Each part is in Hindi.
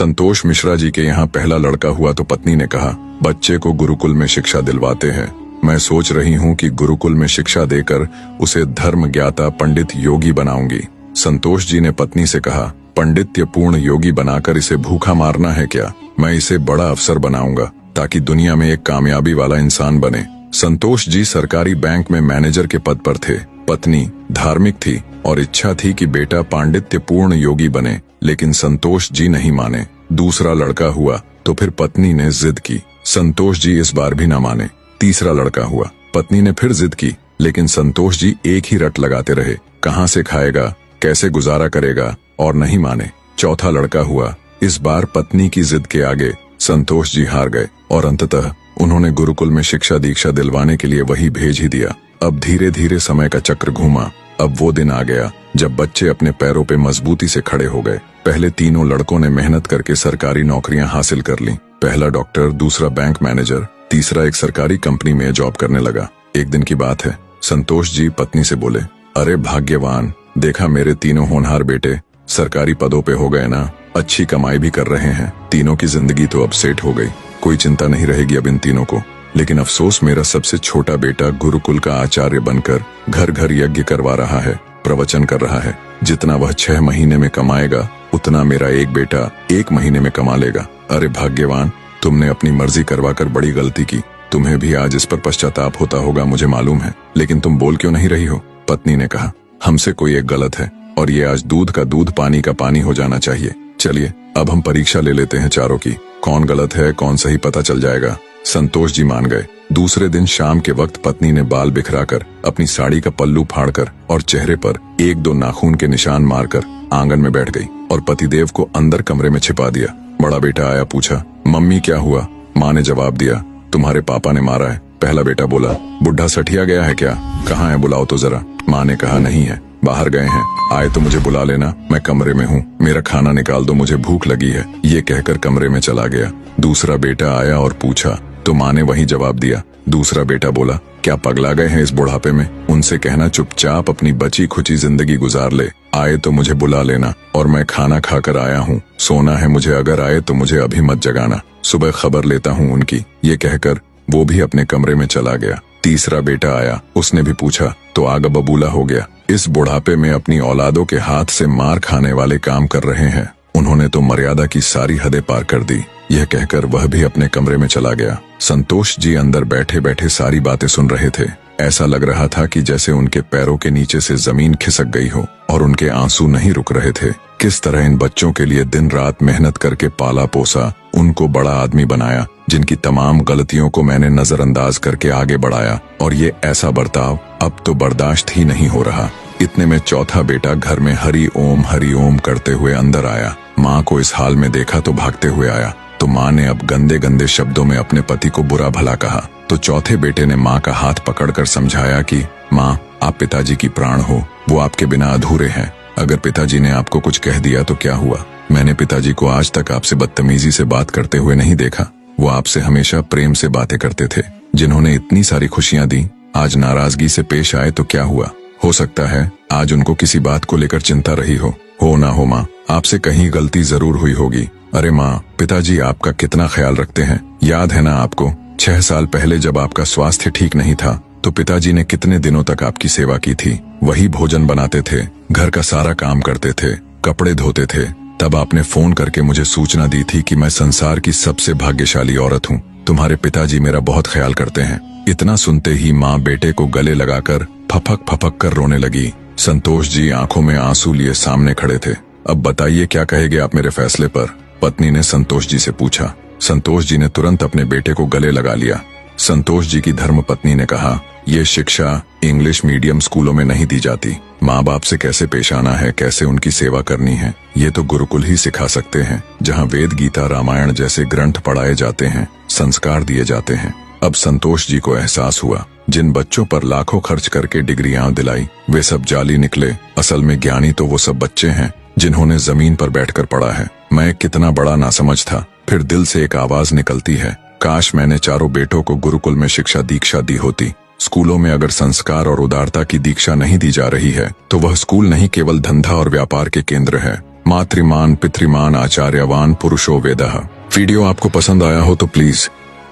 संतोष मिश्रा जी के यहाँ पहला लड़का हुआ तो पत्नी ने कहा, बच्चे को गुरुकुल में शिक्षा दिलवाते हैं। मैं सोच रही हूँ कि गुरुकुल में शिक्षा देकर उसे धर्म ज्ञाता पंडित योगी बनाऊंगी। संतोष जी ने पत्नी से कहा, पंडित्य पूर्ण योगी बनाकर इसे भूखा मारना है क्या? मैं इसे बड़ा अफसर बनाऊंगा ताकि दुनिया में एक कामयाबी वाला इंसान बने। संतोष जी सरकारी बैंक में मैनेजर के पद पर थे। पत्नी धार्मिक थी और इच्छा थी कि बेटा पांडित्य पूर्ण योगी बने, लेकिन संतोष जी नहीं माने। दूसरा लड़का हुआ तो फिर पत्नी ने जिद की। संतोष जी इस बार भी न माने। तीसरा लड़का हुआ, पत्नी ने फिर जिद की, लेकिन संतोष जी एक ही रट लगाते रहे, कहाँ से खाएगा, कैसे गुजारा करेगा, और नहीं माने। चौथा लड़का हुआ। इस बार पत्नी की जिद के आगे संतोष जी हार गए और अंततः उन्होंने गुरुकुल में शिक्षा दीक्षा दिलवाने के लिए वही भेज ही दिया। अब धीरे धीरे समय का चक्र घूमा। अब वो दिन आ गया जब बच्चे अपने पैरों पे मजबूती से खड़े हो गए। पहले तीनों लड़कों ने मेहनत करके सरकारी नौकरियां हासिल कर ली। पहला डॉक्टर, दूसरा बैंक मैनेजर, तीसरा एक सरकारी कंपनी में जॉब करने लगा। एक दिन की बात है, संतोष जी पत्नी से बोले, अरे भाग्यवान, देखा मेरे तीनों होनहार बेटे सरकारी पदों पे हो गए ना, अच्छी कमाई भी कर रहे हैं। तीनों की जिंदगी तो अब सेट हो गई, कोई चिंता नहीं रहेगी अब इन तीनों को। लेकिन अफसोस, मेरा सबसे छोटा बेटा गुरुकुल का आचार्य बनकर घर घर यज्ञ करवा रहा है, प्रवचन कर रहा है। जितना वह 6 महीने में कमाएगा उतना मेरा एक बेटा 1 महीने में कमा लेगा। अरे भाग्यवान, तुमने अपनी मर्जी करवाकर बड़ी गलती की। तुम्हें भी आज इस पर पश्चाताप होता होगा, मुझे मालूम है, लेकिन तुम बोल क्यों नहीं रही हो? पत्नी ने कहा, हमसे कोई एक गलत है और ये आज दूध का दूध पानी का पानी हो जाना चाहिए। चलिए अब हम परीक्षा ले लेते हैं चारों की, कौन गलत है कौन सही पता चल जाएगा। संतोष जी मान गए। दूसरे दिन शाम के वक्त पत्नी ने बाल बिखराकर, अपनी साड़ी का पल्लू फाड़कर और चेहरे पर 1-2 नाखून के निशान मारकर आंगन में बैठ गई और पतिदेव को अंदर कमरे में छिपा दिया। बड़ा बेटा आया, पूछा, मम्मी क्या हुआ? माँ ने जवाब दिया, तुम्हारे पापा ने मारा है। पहला बेटा बोला, बुढ़ा सठिया गया है क्या? कहाँ है, बुलाओ तो जरा। माँ ने कहा, नहीं है, बाहर गए हैं, आए तो मुझे बुला लेना, मैं कमरे में हूँ, मेरा खाना निकाल दो, मुझे भूख लगी है। ये कहकर कमरे में चला गया। दूसरा बेटा आया और पूछा तो माँ ने वही जवाब दिया। दूसरा बेटा बोला, क्या पगला गए हैं इस बुढ़ापे में? उनसे कहना चुपचाप अपनी बची खुची जिंदगी गुजार ले, आए तो मुझे बुला लेना और मैं खाना खाकर आया हूँ, सोना है मुझे, अगर आए तो मुझे अभी मत जगाना, सुबह खबर लेता हूँ उनकी। ये कहकर वो भी अपने कमरे में चला गया। तीसरा बेटा आया, उसने भी पूछा तो आगा बबूला हो गया। इस बुढ़ापे में अपनी औलादों के हाथ से मार खाने वाले काम कर रहे हैं, उन्होंने तो मर्यादा की सारी हदें पार कर दी। यह कहकर वह भी अपने कमरे में चला गया। संतोष जी अंदर बैठे बैठे सारी बातें सुन रहे थे। ऐसा लग रहा था कि जैसे उनके पैरों के नीचे से जमीन खिसक गई हो और उनके आंसू नहीं रुक रहे थे। किस तरह इन बच्चों के लिए दिन रात मेहनत करके पाला पोसा, उनको बड़ा आदमी बनाया, जिनकी तमाम गलतियों को मैंने नजरअंदाज करके आगे बढ़ाया, और ये ऐसा बर्ताव अब तो बर्दाश्त ही नहीं हो रहा। इतने में चौथा बेटा घर में हरि ओम करते हुए अंदर आया। माँ को इस हाल में देखा तो भागते हुए आया, तो माँ ने अब गंदे गंदे शब्दों में अपने पति को बुरा भला कहा। तो चौथे बेटे ने माँ का हाथ पकड़कर समझाया कि माँ, आप पिताजी की प्राण हो, वो आपके बिना अधूरे हैं। अगर पिताजी ने आपको कुछ कह दिया तो क्या हुआ? मैंने पिताजी को आज तक आपसे बदतमीजी से बात करते हुए नहीं देखा। वो आपसे हमेशा प्रेम से बातें करते थे। जिन्होंने इतनी सारी खुशियां दी, आज नाराजगी से पेश आए तो क्या हुआ? हो सकता है आज उनको किसी बात को लेकर चिंता रही हो ना हो माँ, आपसे कहीं गलती जरूर हुई होगी। अरे माँ, पिताजी आपका कितना ख्याल रखते हैं, याद है ना आपको? 6 साल पहले जब आपका स्वास्थ्य ठीक नहीं था तो पिताजी ने कितने दिनों तक आपकी सेवा की थी। वही भोजन बनाते थे, घर का सारा काम करते थे, कपड़े धोते थे। तब आपने फोन करके मुझे सूचना दी थी कि मैं संसार की सबसे भाग्यशाली औरत हूँ, तुम्हारे पिताजी मेरा बहुत ख्याल करते हैं। इतना सुनते ही माँ बेटे को गले लगाकर फपक फपक कर रोने लगी। संतोष जी आंखों में आंसू लिए सामने खड़े थे। अब बताइए क्या कहेंगे आप मेरे फैसले पर? पत्नी ने संतोष जी से पूछा। संतोष जी ने तुरंत अपने बेटे को गले लगा लिया। संतोष जी की धर्म पत्नी ने कहा, ये शिक्षा इंग्लिश मीडियम स्कूलों में नहीं दी जाती। माँ बाप से कैसे पेश आना है, कैसे उनकी सेवा करनी है, ये तो गुरुकुल ही सिखा सकते हैं, जहाँ वेद गीता रामायण जैसे ग्रंथ पढ़ाए जाते हैं, संस्कार दिए जाते हैं। अब संतोष जी को एहसास हुआ, जिन बच्चों पर लाखों खर्च करके डिग्रियां दिलाई, वे सब जाली निकले। असल में ज्ञानी तो वो सब बच्चे हैं जिन्होंने जमीन पर बैठकर पढ़ा है। मैं कितना बड़ा नासमझ था। फिर दिल से एक आवाज निकलती है, काश मैंने चारों बेटों को गुरुकुल में शिक्षा दीक्षा दी होती। स्कूलों में अगर संस्कार और उदारता की दीक्षा नहीं दी जा रही है तो वह स्कूल नहीं, केवल धंधा और व्यापार के केंद्र है। मातृमान पितृमान आचार्यवान पुरुषो वेदः। वीडियो आपको पसंद आया हो तो प्लीज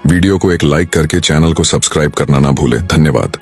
वीडियो को एक लाइक करके चैनल को सब्सक्राइब करना ना भूले। धन्यवाद।